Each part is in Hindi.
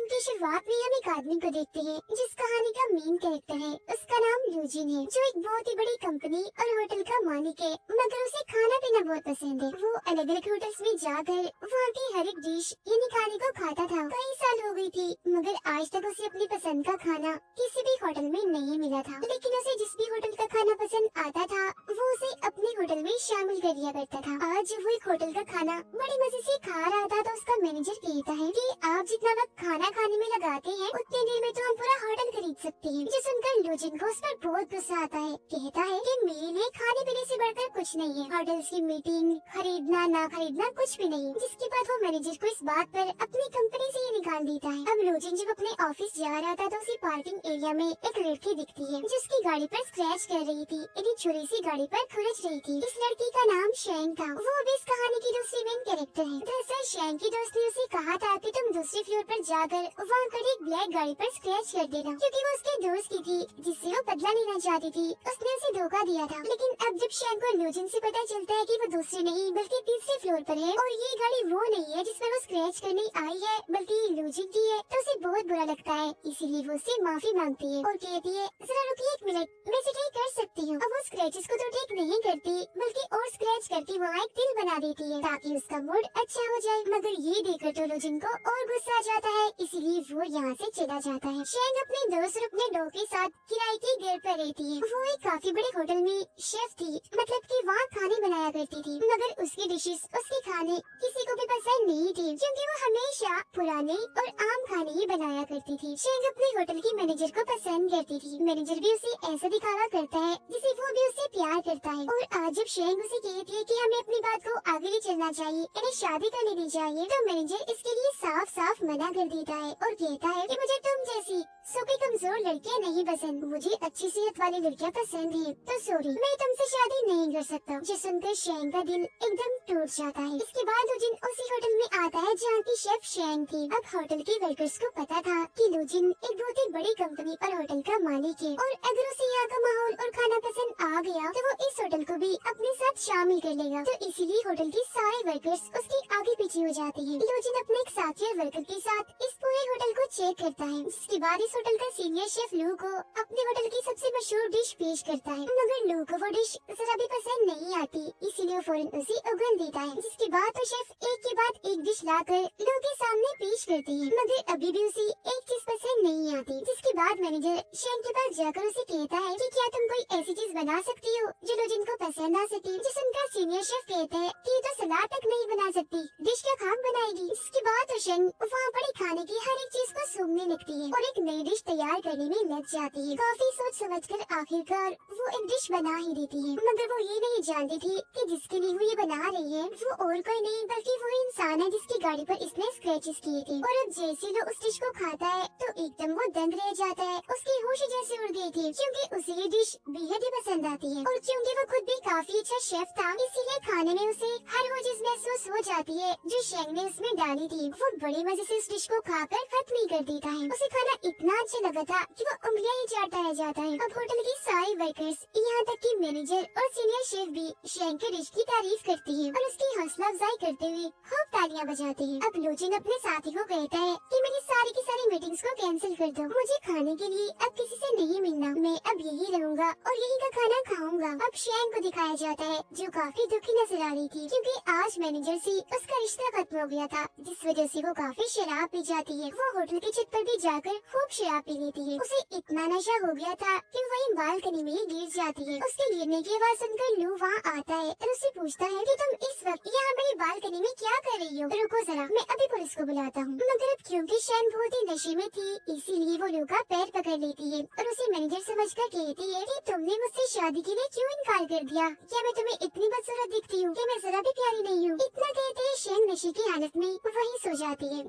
फिल्म की शुरुआत में हम एक आदमी को देखते हैं जिस कहानी का मेन कैरेक्टर है। उसका नाम लूजिन है, जो एक बहुत ही बड़ी कंपनी और होटल का मालिक है, मगर उसे खाना पीना बहुत पसंद है। वो अलग अलग होटल्स में जाकर वहाँ की हर एक डिश यानी खाने को खाता था। कई साल हो गई थी, मगर आज तक उसे अपनी पसंद का खाना किसी भी होटल में नहीं मिला था। लेकिन उसे जिस भी होटल का खाना पसंद आता था, वो उसे अपने होटल में शामिल कर लिया करता था। आज जब वो एक होटल का खाना बड़े मजे से खा रहा था, तो उसका मैनेजर कहता है कि आप जितना वक्त खाना खाने में लगाते हैं, उतने देर में तो हम पूरा होटल खरीद सकते हैं। जो सुनकर लूजिन को उस पर बहुत गुस्सा आता है। कहता है कि मेरे लिए खाने पीने से बढ़कर कुछ नहीं है, होटल्स की मीटिंग खरीदना ना खरीदना कुछ भी नहीं। जिसके बाद वो मैनेजर को इस बात पर अपनी कंपनी से ही निकाल देता है। अब लूजिन जब अपने ऑफिस जा रहा था, तो उसी पार्किंग एरिया में एक लड़की दिखती है, जिसकी गाड़ी पर स्क्रैच कर रही थी, यानी छुरी सी गाड़ी पर खुरच रही थी। इस लड़की का नाम शैंग था। वो भी इस कहानी की दूसरी मेन कैरेक्टर है। दरअसल शैंग की दोस्त ने उसे कहा था कि तुम दूसरे फ्लोर पर जाकर वहाँ खड़ी एक ब्लैक गाड़ी पर स्क्रैच कर देना, क्योंकि वो उसके दोस्त की थी जिससे वो बदला लेना चाहती थी। उसने उसे धोखा दिया था। लेकिन अब जब शैंग को लूजिन से पता चलता है कि वो दूसरे नहीं बल्कि तीसरे फ्लोर पर है और ये गाड़ी वो नहीं है जिस पर वो स्क्रैच करने आई है, बल्कि लूजिन की है, तो उसे बहुत बुरा लगता है। इसीलिए वो उससे माफी मांगती है और कहती है, जरा रुकिए एक मिनट, मैं इसे ठीक कर सकती हूँ। अब वो स्क्रैचेस को तो ठीक नहीं करती, बल्कि और स्क्रैच करके वहाँ एक दिल बना देती है ताकि उसका मूड अच्छा हो जाए। मगर ये देखकर तो लूजिन को और गुस्सा आ जाता है, इसीलिए वो यहाँ से चला जाता है। शैंग अपने दोस्त और अपने डॉग के साथ किराए के घर पर रहती है। वो एक काफी बड़े होटल में शेफ थी, मतलब कि वहाँ खाने बनाया करती थी, मगर उसकी डिशेस उसके खाने किसी को भी पसंद नहीं थे, क्योंकि वो हमेशा पुराने और आम खाने ही बनाया करती थी। शैंग अपने होटल की मैनेजर को पसंद करती थी। मैनेजर भी उसे ऐसा दिखावा करता है जिसे वो भी उससे प्यार करता है। और आज जब शैंग उसे कहती है कि हमें अपनी बात को आगे ले चलना चाहिए, यानी शादी कर लेनी चाहिए, तो मैनेजर इसके लिए साफ साफ मना कर देता है और कहता है कि मुझे तुम जैसी सूखी कमजोर लड़कियां नहीं पसंद, मुझे अच्छी सेहत वाली लड़कियां पसंद है। तो सॉरी, मैं तुमसे शादी नहीं कर सकता। जो सुनकर शैंग का दिल एकदम टूट जाता है। इसके बाद लूजिन उसी होटल में आता है जहाँ की शेफ शैंग थी। अब होटल के वर्कर्स को पता था कि लूजिन एक बहुत ही बड़ी कंपनी और होटल का मालिक है, और अगर उसे यहाँ का माहौल और खाना पसंद आ गया, तो वो इस होटल को भी अपने साथ शामिल कर लेगा। तो इसीलिए होटल के सारे वर्कर्स उसके आगे पीछे हो जाते हैं। लूजिन अपने एक साथी और वर्कर के साथ इस पूरे होटल को चेक करता है। जिसके बाद इस होटल का सीनियर शेफ लू को अपने होटल की सबसे मशहूर डिश पेश करता है, मगर लू को वो डिश जरा भी पसंद नहीं आती, इसीलिए वो फौरन उसे उगल देता है। जिसके बाद तो शेफ एक के बाद एक डिश लाकर लू के सामने पेश करते हैं, मगर अभी भी उसे एक चीज पसंद नहीं आती। जिसके बाद मैनेजर शैंग के पास जाकर उसे कहता है कि क्या तुम कोई ऐसी चीज बना सकती हो जो लूजिन को पसंद आ सके। जिस उनका सीनियर शेफ कहता है कि तो सलाद तक नहीं बना सकती, डिश क्या खाक बनाएगी। इसके बाद तो शैंग वहाँ पड़े खाने की हर एक चीज को सूंघने लगती है और एक नई डिश तैयार करने में लग जाती है। काफी सोच समझकर आखिरकार वो एक डिश बना ही देती है, मगर वो ये नहीं जानती थी कि जिसके लिए वो ये बना रही है वो और कोई नहीं बल्कि वो इंसान है जिसकी गाड़ी पर इसने स्क्रैचेस किए थे। और अब जैसे वो उस डिश को खाता है तो एकदम वो दंग रह जाता है। उसकी होश जैसे उड़ गई थी, क्योंकि उसे ये डिश बेहद ही पसंद आती है। और क्योंकि वो खुद भी काफी अच्छा शेफ था, इसीलिए खाने में उसे हर वो चीज महसूस हो जाती है जो शैंग ने उसमें डाली थी। वो बड़े मजे से इस डिश को खाकर खत्म ही कर देता है। उसे खाना इतना अच्छा लगा था कि वो उंगलियां ही चाटता रह जाता है। अब होटल के सारे वर्कर्स, यहाँ तक कि मैनेजर और सीनियर शेफ भी शैंग के डिश की तारीफ करती है और उसकी हौसला अफजाई करते हुए खूब तालियां बजाते हैं। अब लूजिन अपने साथी को कहता है कि मेरी सारी की सारी मीटिंग्स को कैंसिल कर दो, मुझे खाने के लिए अब किसी से नहीं मिलना, मैं अब यही रहूंगा और यही का खाना खाऊंगा। अब शैंग को दिखाया जाता है जो काफी दुखी नजर आ रही थी, क्योंकि आज मैनेजर से उसका रिश्ता खत्म हो गया था, जिस वजह से वो काफी शराब पी जाती है। वो होटल की छत पर भी जाकर खूब शराब पी लेती है। उसे इतना नशा हो गया था कि वो वहीं बालकनी में ही गिर जाती है। उसके गिरने की आवाज सुनकर लू वहाँ आता है और उससे पूछता है कि तुम इस वक्त यहाँ मेरी बालकनी में क्या कर रही हो। रुको जरा, मैं अभी पुलिस को बुलाता हूँ। मगर अब क्योंकि शैंग बहुत ही नशे में थी, इसीलिए वो लू का पैर पकड़ लेती है और उसे मैनेजर समझकर कहती है कि तुमने मुझसे शादी के लिए क्यों इनकार कर दिया। क्या मैं तुम्हें इतनी बदसूरत दिखती हूँ कि मैं जरा भी प्यारी नहीं हूँ। इतना कहते ही शैंग नशे की हालत में वहीं सो जाती है।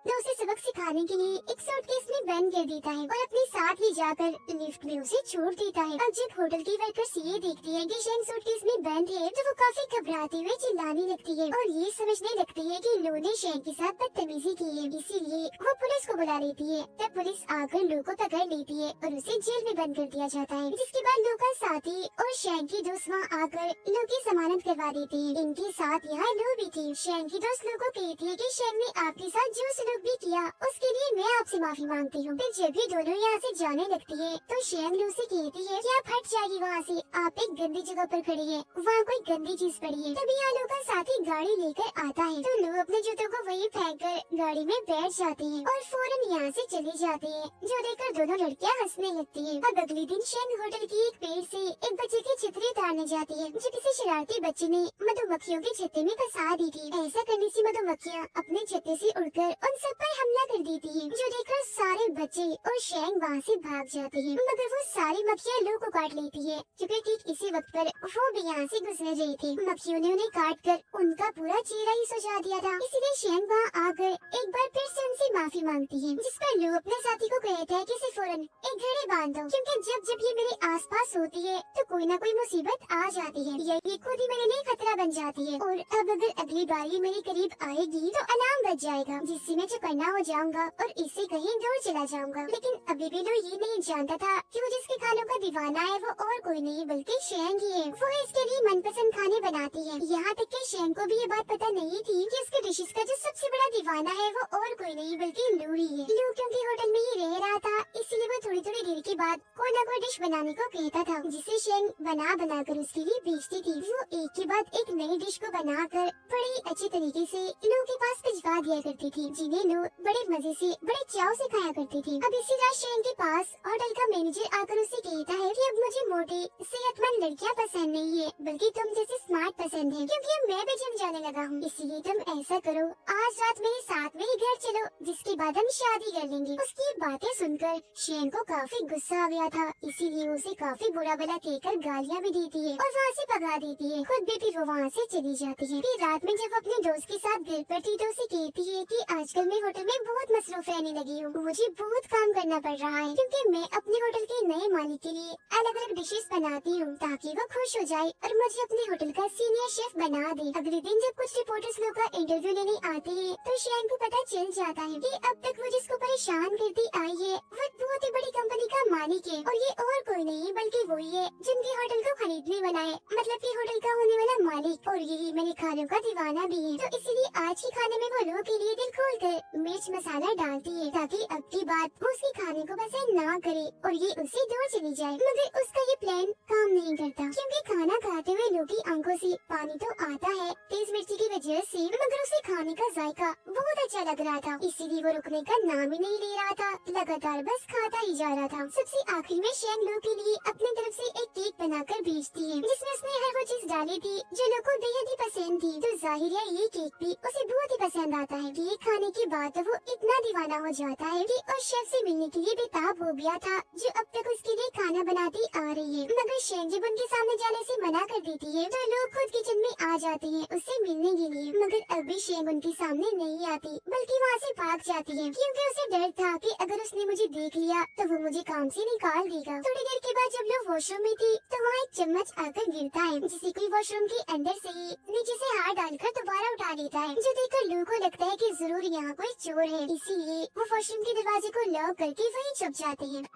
तो उसे सबक सिखाने के लिए एक सूटकेस में बंद कर देता है और अपने साथ ले जाकर लिफ्ट में उसे छोड़ देता है। अब जब होटल की वर्कर्स ये देखती है कि शैंग सूटकेस में बंद है, तो वो काफी घबराते हुए चिल्लाने लगती है और ये समझने लगती है कि लू ने शैंग के साथ बदतमीजी की है, इसीलिए वो पुलिस को बुला लेती है। तब पुलिस आकर लू को पकड़ लेती है और उसे जेल में बंद कर दिया जाता है। जिसके बाद लू का साथी और शैंग की दोस्त वहाँ आकर लू की जमानत करवा देते हैं। इनके साथ यहाँ लू भी थी। शैंग की दोस्त लू को कहती है कि शैंग ने आपके साथ जो सलूक भी किया उसके लिए मैं आपसे माफी मांगती हूँ। फिर जब भी दोनों यहाँ से जाने लगती है तो शेंग लू से कहती है कि आप हट जाइए वहाँ से, आप एक गंदी जगह पर खड़ी है, वहाँ कोई गंदी चीज पड़ी है। तभी आलू का साथी गाड़ी लेकर आता है तो लू अपने जूतों को वहीं फेंक कर गाड़ी में बैठ जाती है और फौरन यहाँ से चली जाती है, जो देखकर दोनों लड़कियाँ हंसने लगती है। अब अगले दिन शेंग होटल की एक पेड़ से एक बच्चे की छतरी उतारने जाती है, जो किसी शरारती बच्चे ने मधुमक्खियों के छत्ते में फंसा दी थी। ऐसा करने से मधुमक्खियाँ अपने छत्ते से उड़कर उन सब पर हमला कर देती है, जो देखकर सारे बच्चे और शेंग वहाँ से भाग जाते हैं। मगर वो सारी मक्खियाँ लू को काट लेती है, क्योंकि ठीक इसी वक्त पर वो भी यहाँ से गुजर रही थी। मक्खियों ने उन्हें काट कर उनका पूरा चेहरा ही सुझा दिया था। इसीलिए शेंग वहाँ आकर एक बार फिर से उनसे माफी मांगती है, जिस पर लू अपने साथी को कहता है कि इसे फौरन एक घड़ी बांध दो, क्योंकि जब जब ये मेरे आसपास होती है तो कोई ना कोई मुसीबत आ जाती है या ये खुद ही मेरे लिए खतरा बन जाती है। और अब अगर अगली बार ये मेरे करीब आएगी तो अलार्म बज जाएगा, जिससे मैं चौकन्ना हो जाऊंगा और इससे कहीं दूर चला जाऊंगा। लेकिन अभी भी लू ये नहीं जानता था कि वो जिसके खानों का दीवाना है वो और कोई नहीं बल्कि शेंग ही है। वो इसके लिए मनपसंद खाने बनाती है। यहाँ तक कि शेंग को भी ये बात पता नहीं थी कि उसके डिशेस का जो सबसे बड़ा दीवाना है वो और कोई नहीं बल्कि लू ही है। लू क्योंकि होटल में ही रह रहा था, इसीलिए वो थोड़ी थोड़ी देर के बाद कोई ना कोई डिश बनाने को कहता था, जिसे शेंग बना बना कर उसके लिए बेचती थी। वो एक के बाद एक नई डिश को बनाकर बड़े अच्छे तरीके से लू के पास भिजवा दिया करती थी, जिन्हें लू बड़े मजे से बड़े चाव से खाया करती थी। अब इसी रात शेंग के पास होटल का मैनेजर आकर उसे कहता है कि अब मुझे मोटी सेहतमंद लड़कियां पसंद नहीं है, बल्कि तुम जैसे स्मार्ट पसंद है, क्योंकि अब मैं भी जिम जाने लगा हूँ। इसीलिए तुम ऐसा करो, आज रात मेरे साथ मेरे घर चलो, जिसके बाद हम शादी कर लेंगे। उसकी बातें सुनकर शेंग को काफी गुस्सा आ गया था, इसीलिए उसे काफी बुरा भला कहकर गालियाँ भी देती है और वहाँ से भगा देती है। खुद भी फिर वो वहाँ से चली जाती है। फिर रात में जब अपने दोस्त के साथ घर पर थी तो उसे कहती है कि आजकल मैं होटल में बहुत मसरूफ रहने लगी हूँ, मुझे बहुत काम करना पड़ रहा है, क्योंकि मैं अपने होटल के नए मालिक के लिए अलग अलग डिशेस बनाती हूँ ताकि वो खुश हो जाए और मुझे अपने होटल का सीनियर शेफ बना दे। अगले दिन जब कुछ रिपोर्टर्स लोग का इंटरव्यू लेने आते हैं तो शेंग को पता चल जाता है कि अब तक वो जिसको परेशान करती आई है वो बहुत ही बड़ी कंपनी का मालिक है, और ये और कोई नहीं बल्कि वही है जिनके होटल को खरीदने वाला है, मतलब कि होटल का होने वाला मालिक, और यही मेरे खानों का दीवाना भी है। तो इसीलिए आज के खाने में वो लोगों के लिए दिल खोल कर मिर्च मसाला डालती है, ताकि अब की बात वो उसके खाने को पसंद ना करे और ये उससे दूर चली जाए। मगर उसका ये प्लान काम नहीं करता, क्योंकि खाना खाते हुए लोग की आंखों से पानी तो आता है तेज मिर्ची की वजह से, मगर उसे खाने का जायका बहुत अच्छा लग रहा था, इसीलिए वो रुकने का नाम ही नहीं ले रहा था, लगातार बस खाता ही जा रहा था। सबसे आखिर में शेंग लू के लिए अपनी तरफ से एक केक बनाकर भेजती है, जिसमें उसने हर वो चीज डाली थी जो लू को बेहद ही पसंद थी। तो जाहिर है ये केक भी उसे बहुत ही पसंद आता है। केक खाने के बाद वो इतना दीवाना हो जाता है कि उस शेफ से मिलने के लिए बेताब हो गया था, जो अब तक उसके लिए खाना बनाती आ रही है। मगर शेंग जब उनके सामने जाने से मना कर देती है तो लोग खुद किचन में आ जाते हैं उससे मिलने के लिए, मगर अब भी शेंग उनके सामने नहीं आती बल्कि वहाँ से भाग जाती है, क्योंकि उसे डर था कि अगर उसने मुझे देख लिया तो वो मुझे काम से निकाल देगा। थोड़ी देर के बाद जब लोग वॉशरूम में थी तो वहाँ एक चम्मच आकर गिरता है, जिसे कोई वॉशरूम के अंदर से ही नीचे से हाथ डालकर दोबारा उठा लेता है, जो देखकर लू को लगता है कि जरूर यहाँ कोई चोर है, इसीलिए वो वॉशरूम के दरवाजे को लॉक करके वहीं छुप जाते हैं।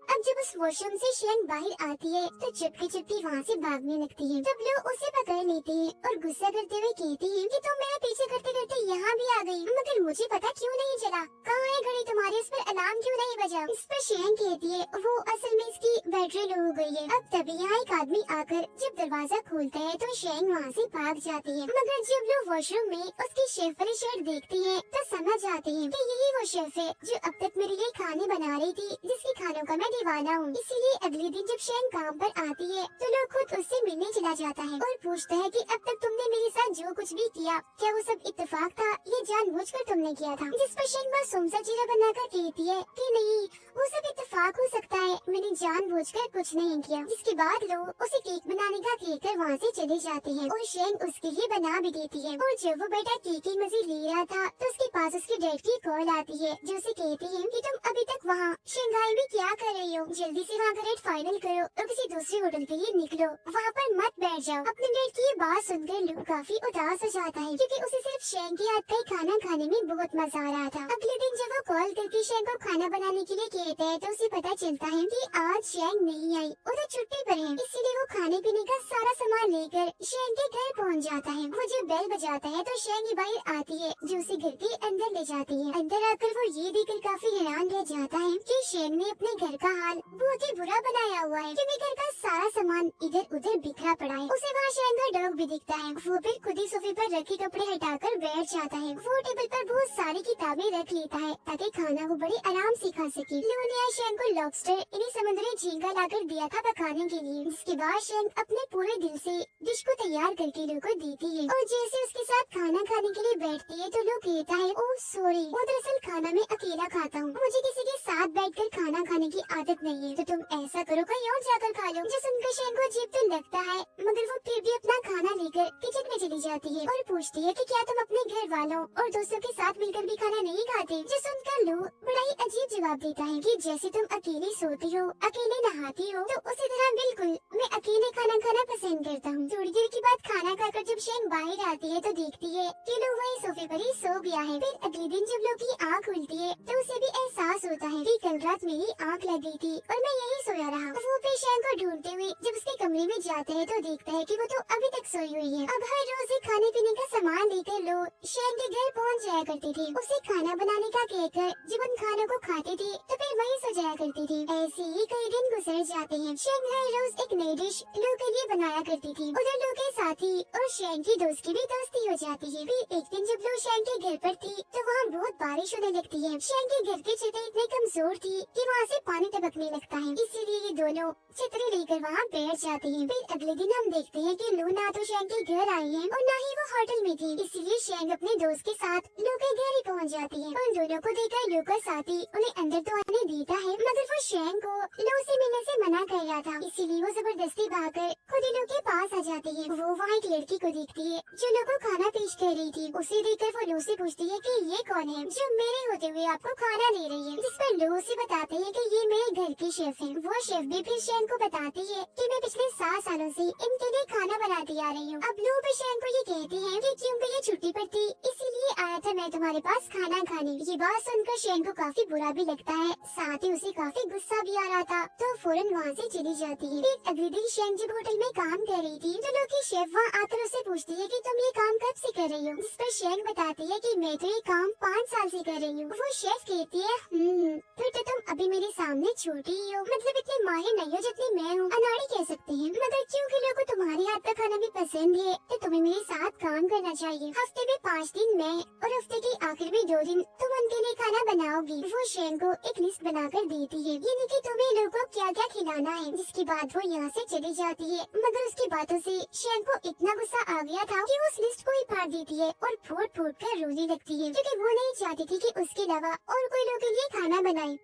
अब जब उस वॉशरूम से शेंग बाहर आती है तो चुपके चुपके वहाँ से भागने लगती है। तब लोग उसे पकड़ लेते हैं और गुस्सा करते हुए कहती है कि तुम मेरा पीछे करते करते यहाँ भी आ गई, मगर मुझे पता क्यों नहीं चला, कहाँ है घड़ी तुम्हारी, इस पर अलार्म क्यों नहीं बजा। इस पर शेंग कहती है वो असल में इसकी बैटरी लो हो गई है। अब तभी यहाँ एक आदमी आकर जब दरवाजा खोलता है तो शेंग वहाँ से भाग जाती है, मगर जब लोग वॉशरूम में उसकी शेफ वाली शर्ट देखती है तो समझ जाते हैं कि यही वो शेफ है जो अब तक मेरे लिए खाने बना रही थी, जिसके खानों का मैं दीवाना हूँ। इसीलिए अगले दिन जब शेंग काम पर आती है तो लोग खुद उससे मिलने चला जाता है और पूछता है कि अब तक तुमने मेरे साथ जो कुछ भी किया क्या वो सब इत्तेफाक था या जानबूझकर तुमने किया था। जिस पर शेंग बस सुमसा चेहरा बनाकर कहती है कि नहीं, वो सब इत्तेफाक हो सकता है, मैंने जानबूझकर कुछ नहीं किया। जिसके बाद लोग उसे केक बनाने का कहकर वहाँ से चले जाते हैं और शेंग उसके लिए बना भी देती है। और जब वो बेटा केक की मजे ले रहा था तो उसके पास उसके डैड की कॉल आती है जो उसे कहती है कि तुम अभी तक वहाँ शंघाई में क्या कर रही हो, जल्दी से वहाँ का रेट फाइनल करो और किसी दूसरे होटल के लिए निकलो, वहाँ पर मत बैठ जाओ। अपने डेट की ये बात सुनकर लू काफी उदास हो जाता है क्योंकि उसे सिर्फ शेंग के हाथ का ही खाना खाने में बहुत मजा आ रहा था। अगले दिन जब वो कॉल करके शेंग को खाना बनाने के लिए कहता है तो उसे पता चलता है कि आज शेंग नहीं आई, उधर छुट्टी पर है, इसीलिए वो खाने पीने का सारा सामान लेकर शेंग के घर पहुँच जाता है। वो जब बेल बजाता है तो शेंग बाहर आती है जो उसे घर के अंदर ले जाती है। अंदर आकर वो ये देखकर काफी हैरान रह जाता है कि शेंग ने अपने घर का हाल बहुत ही बुरा बनाया हुआ है क्योंकि घर का सारा सामान इधर उधर बिखरा पड़ा है। उसे वहाँ शेंग का डॉग भी दिखता है। वो फिर खुद ही सोफे पर रखे कपड़े हटाकर बैठ जाता है। वो टेबल पर बहुत सारी किताबें रख लेता है ताकि खाना वो बड़े आराम से खा सके। लू ने शेंग को लॉबस्टर यानी समुद्री झींगा लाकर दिया था पकाने के लिए, जिसके बाद शेंग अपने पूरे दिल से डिश को तैयार करके लू को देती है और जैसे उसके साथ खाना खाने के लिए बैठती है तो लू कहता है, ओह सॉरी, वो दरअसल खाना मैं अकेला खाता हूँ, मुझे किसी के साथ बैठकर खाना खाने की आदत नहीं है, तो तुम ऐसा करो कहीं और जाकर खा लो। जो सुनकर शेंग को अजीब तो लगता है मगर वो फिर भी अपना खाना लेकर किचन में चली जाती है और पूछती है कि क्या तुम अपने घर वालों और दोस्तों के साथ मिलकर भी खाना नहीं खाते। जो सुनकर लू बड़ा ही अजीब जवाब देता है कि जैसे तुम अकेले सोती हो, अकेले नहाती हो, तो उसी तरह बिल्कुल मैं अकेले खाना खाना पसंद करता हूँ। थोड़ी देर के बाद खाना खाकर जब शेंग बाहर आती है तो देखती है कि लू वही सोफे पर ही सो गया है। फिर अगले दिन जब लू की आँख खुलती है तो उसे भी एहसास होता है कि कल रात मेरी आँख लग गई थी और मैं यही सोया रहा। वो फिर शेंग को ढूंढते हुए जब उसके कमरे में जाते हैं तो देखता है कि वो तो अभी तक सोई हुई है। अब हर रोज खाने पीने का सामान लेकर लू शेंग के घर पहुँच जाया करती थी। उसे खाना बनाने का कहकर जब उन खानों को खाते थे तो फिर वही सो जाया करती थी। ऐसे ही कई दिन गुजर जाते हैं। शेंग हर रोज एक नई डिश लू के लिए बनाया करती थी। उधर लू के साथी और शेंग की दोस्त की भी दोस्ती हो जाती है। फिर एक दिन जब लू शेंग के घर पर थी तो वहाँ बहुत बारिश होने लगती है। शेंग के घर की छतें इतनी कमजोर थी कि वहाँ से पानी टपकने लगता है, इसीलिए ये दोनों छतरी लेकर वहाँ बैठ जाते हैं। फिर अगले दिन हम देखते हैं कि लू ना तो शेंग के घर आई है और ना ही वो होटल में थी, इसलिए शेंग अपने दोस्त के साथ लू के घर ही पहुँच जाती है। उन दोनों को देखकर लू का साथी उन्हें अंदर तो आने देता है मगर वो शेंग को लू से मिलने से मना कर रहा था, इसीलिए वो जबरदस्ती भागकर खुद ही लू के पास आ जाती है। वो वहाँ एक लड़की को देखती है जो लू को खाना पेश कर रही थी। उसे देखकर वो लू से पूछती है कि ये कौन है जो मेरे होते हुए आपको खाना दे रही है, जिस पर लू उसे बताते हैं कि ये मेरे घर की शेफ है। वो शेफ भी फिर शेंग को बताती है कि मैं पिछले 7 सालों से इनके लिए खाना बनाती आ रही हूँ। अब लू भी शेंग को ये कहती है कि क्योंकि ये छुट्टी पर थी इसीलिए आया था मैं तुम्हारे पास खाना खाने। ये बात सुनकर शेंग को काफी बुरा भी लगता है, साथ ही उसे काफी गुस्सा भी आ रहा था, तो फौरन वहाँ से चली जाती है। फिर अगले दिन शेंग जब होटल में काम कर रही थी तो लू की शेफ वहाँ आकर उससे पूछती है कि तुम ये काम कब से कर रही हो, जिस पर शेंग बताती है कि मैं तो ये काम 5 साल से कर रही हूँ। वो शेफ कहती है फिर तो तुम अभी मेरे सामने छोटी ही हो, मतलब इतनी माहिर नहीं हो जितनी मैं हूँ, अनाड़ी कह सकते हैं, मगर क्योंकि लोगों को तुम्हारे हाथ का खाना भी पसंद है तो तुम्हें मेरे साथ काम करना चाहिए। हफ्ते में 5 दिन मैं और हफ्ते के आखिर में 2 दिन तुम उनके लिए खाना बनाओगी। वो शेंग को एक लिस्ट बनाकर देती है, यानी कि तुम्हें लोगों को क्या क्या खिलाना है, जिसके बाद वो यहाँ से चली जाती है। मगर उसकी बातों से शेंग को इतना गुस्सा आ गया था कि वो उस लिस्ट को ही फाड़ देती है और फूट फूट कर रोने लगती है क्योंकि वो नहीं चाहती थी कि उसके अलावा और कोई लोग के लिए खाना बनाए।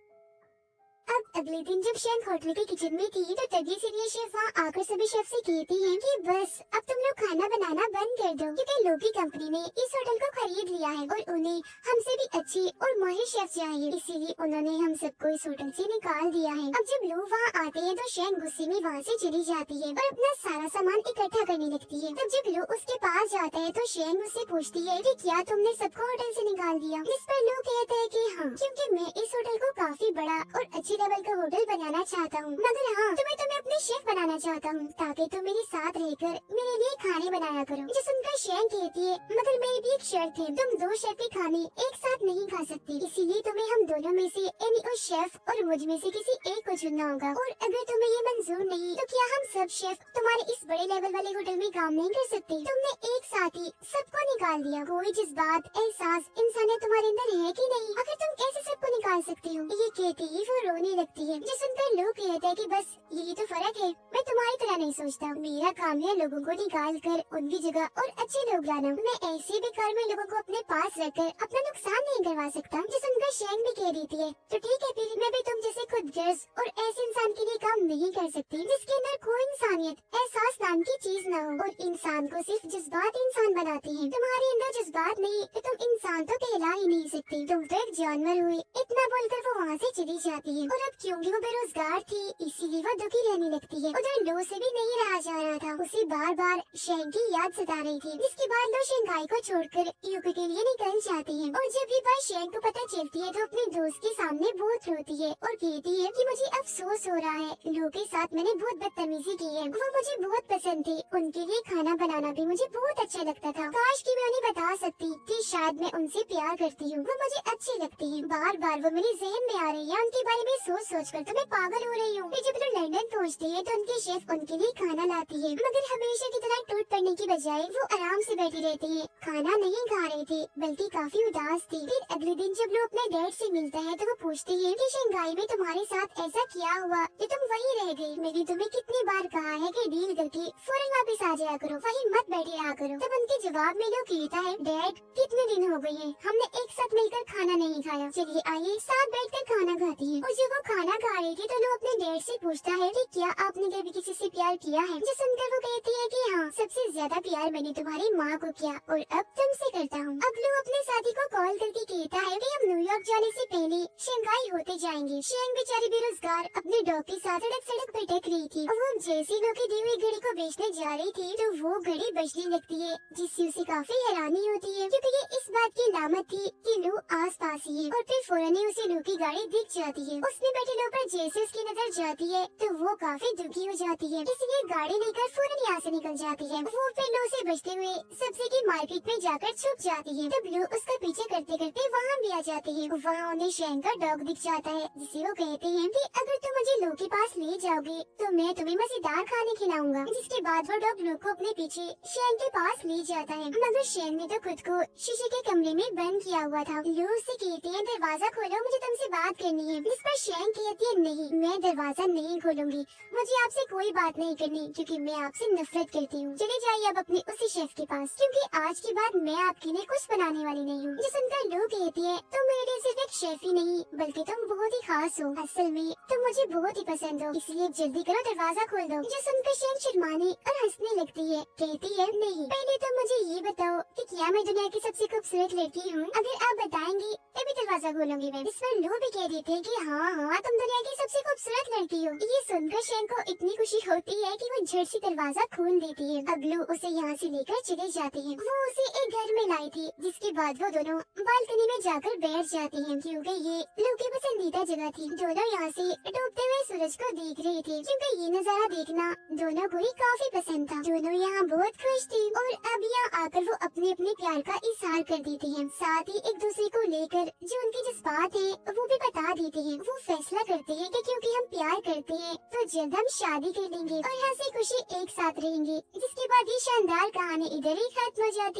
अब अगले दिन जब शेंग होटल के किचन में थी तो तभी सीनियर शेफ वहाँ आकर सभी शेफ से कहती है कि बस अब तुम लोग खाना बनाना बंद कर दो क्योंकि लोग की कंपनी ने इस होटल को खरीद लिया है और उन्हें हमसे भी अच्छे और माहिर शेफ चाहिए, इसीलिए उन्होंने हम सबको इस होटल से निकाल दिया है। अब जब लोग वहाँ आते हैं तो शेंग गुस्से में वहाँ से चली जाती है और अपना सारा सामान इकट्ठा करने लगती है। तब जब लोग उसके पास जाता है तो शेंग उससे पूछती है कि क्या तुमने सबको होटल से निकाल दिया, इस पर लोग कहते हैं कि हाँ, क्योंकि मैं इस होटल को काफी बड़ा और अच्छे लेवल का होटल बनाना चाहता हूँ, मगर हाँ तुम्हें अपने शेफ बनाना चाहता हूँ ताकि तुम मेरे साथ रहकर मेरे लिए खाने बनाया करो। जो सुनकर शेंग कहती है मगर मेरी भी एक शर्त है, तुम 2 शेफ के खाने एक साथ नहीं खा सकती, इसीलिए तुम्हें हम दोनों में से यानी उस शेफ और मुझ में से किसी एक को चुनना होगा, और अगर तुम्हें ये मंजूर नहीं तो क्या हम सब शेफ तुम्हारे इस बड़े लेवल वाले होटल में काम नहीं कर सकते। तुमने एक साथ ही सबको निकाल दिया, कोई जज्बात एहसास इंसानियत तुम्हारे अंदर है कि नहीं, अगर तुम कैसे सबको निकाल सकती हो। ये कहती ही वो रोने लगती है, जो सुनकर लोग कहते हैं कि बस यही तो फर्क है। मैं तुम्हारी तरह नहीं सोचता, मेरा काम है लोगों को निकाल कर उनकी जगह और अच्छे लोग लाना। मैं ऐसे बेकार में लोगों को अपने पास रखकर अपना नुकसान नहीं करवा सकता। जो सुनकर शेंग भी कह देती है, तो ठीक है फिर मैं भी तुम जैसे खुदगर्ज और ऐसे इंसान के लिए काम नहीं कर सकती जिसके अंदर कोई इंसानियत, एहसास नाम की चीज न हो, और इंसान को सिर्फ जज्बात इंसान बनाते हैं। तुम्हारे अंदर जज्बात नहीं तो तुम इंसान तो कहला ही नहीं सकती, तुम तो एक जानवर हुई। इतना बोलकर वो वहाँ से चली जाती है। और अब क्योंकि वो बेरोजगार थी इसीलिए वो दुखी रहने लगती है। उधर लो से भी नहीं रहा जा रहा था, उसे बार बार शेंग की याद सता रही थी, जिसके बाद लो शेंघाई को छोड़कर यूके के लिए निकल जाती है। और जब ये बात शेंग को पता चलती है तो अपने दोस्त के सामने बहुत रोती है और कहती है कि मुझे अफसोस हो रहा है, लो के साथ मैंने बहुत बदतमीजी की है। वो मुझे बहुत पसंद थे, उनके लिए खाना बनाना भी मुझे बहुत अच्छा लगता था। काश कि मैं उन्हें बता सकती कि शायद मैं उनसे प्यार करती हूँ, वो मुझे अच्छे लगते हैं। बार बार वो मेरे जहन में आ रही है, उनके बारे में सोच सोच कर तो मैं पागल हो रही हूँ। जब वो लंदन पहुँचती है तो उनके शेफ उनके लिए खाना लाती है, मगर हमेशा की तरह टूट पड़ने की बजाय वो आराम से बैठी रहती है, खाना नहीं खा रहे थे बल्कि काफी उदास थी। फिर अगले दिन जब वो अपने डैड से मिलता है तो वो पूछती है कि शंघाई में तुम्हारे साथ ऐसा क्या हुआ कि तुम वहीं रह गई। मैंने तुम्हें कितनी बार कहा है कि डील करके फौरन वापस आ जाया करो, वहीं मत बैठे रहा करो। तब उनके जवाब में लोग कहता है, डैड कितने दिन हो गए हैं हमने एक साथ मिलकर खाना नहीं खाया, चलिए आइए साथ बैठकर खाना खाते हैं। और जब वो खाना खा रही थी तो लोग अपने डैड से पूछता है कि क्या आपने कभी किसी से प्यार किया है। जो सुनकर वो कहती है कि हाँ, सबसे ज्यादा प्यार मैंने तुम्हारी माँ को किया और अब तुमसे करता हूँ। अब लोग अपने साथी को कॉल करके कहता है कि हम न्यूयॉर्क जाने से पहले शंघाई होते जाएंगे। शेंग बेचारी बेरोजगार अपने डॉग के साथ सड़क सड़क भटक रही थी और वो जैसी लो की दी हुई घड़ी को बेचने जा रही थी तो वो घड़ी बजने लगती है, जिससे उसे काफी हैरानी होती है क्योंकि ये इस बात की अलामत थी कि लो आस पास ही है। और फिर फौरन ही उसे लो की गाड़ी दिख जाती है। उसमें बैठे लो पर जैसे उसकी नजर जाती है तो वो काफी दुखी हो जाती है, इसलिए गाड़ी लेकर फौरन यहाँ से निकल जाती है। वो फिर लो से बचते हुए सब्जी की मार्केट में जाकर छुप जाती है। तब लो उसका पीछे करते करते वहाँ भी आ जाती है। वहाँ उन्हें शेंग का डॉग दिख जाता है, जिसे वो कहते हैं कि अगर तुम मुझे लो के पास ले जाओगे तो मैं तुम्हें मजेदार खाने खिलाऊंगा। जिसके बाद वो डॉग लो को अपने पीछे शेंग के पास ले जाता है, मगर शेंग ने तो खुद को शीशे के कमरे में बंद किया हुआ था। लो उससे कहते हैं, दरवाजा खोलो, मुझे तुमसे बात करनी है। जिस पर शेंग कहती है, नहीं मैं दरवाजा नहीं खोलूंगी, मुझे आपसे कोई बात नहीं करनी क्योंकि मैं आपसे नफरत करती हूँ। चले जाइए अब अपने उसी शेफ के पास, क्योंकि आज के बाद मैं आपके लिए कुछ बनाने वाली नहीं हूँ। जो सुनकर लो कहती है, तुम मेरे लिए सिर्फ एक शेफ ही नहीं बल्कि तुम बहुत ही खास हो, असल में तुम मुझे बहुत ही पसंद हो, इसलिए जल्दी करो दरवाजा खोल दो। जो सुनकर शेंग शर्माने और हंसने लगती है, कहती है, नहीं पहले तुम मुझे ये बताओ कि क्या मैं दुनिया की सबसे खूबसूरत लड़की हूँ? अगर आप बताएंगी तभी दरवाजा खोलूंगी मैं। इस पर लो भी कह देते हैं कि हाँ हाँ तुम दुनिया की सबसे खूबसूरत लड़की हो। ये सुनकर शेंग को इतनी खुशी होती है कि वो झट से दरवाजा खोल देती है। अब लो उसे यहाँ से लेकर चले जाते हैं। वो उसे एक घर में लाई थी, जिसके बाद वो दोनों बालकनी में जाकर बैठ जाती हैं, क्योंकि ये लो की पसंदीदा जगह थी। दोनों यहाँ से डूबते हुए सूरज को देख रहे थे, क्योंकि ये नजारा देखना दोनों को ही काफी पसंद था। दोनों यहाँ बहुत खुश थे और अब यहाँ आकर वो अपने अपने प्यार का इजहार कर देते हैं, साथ ही एक दूसरे को लेकर जो उनके जज्बात हैं वो भी बता देते हैं। वो फैसला करते हैं कि क्योंकि हम प्यार करते हैं तो जल्द हम शादी कर लेंगे और हंसी खुशी एक साथ रहेंगे। जिसके बाद ये शानदार कहानी इधर ही खत्म हो जाती है।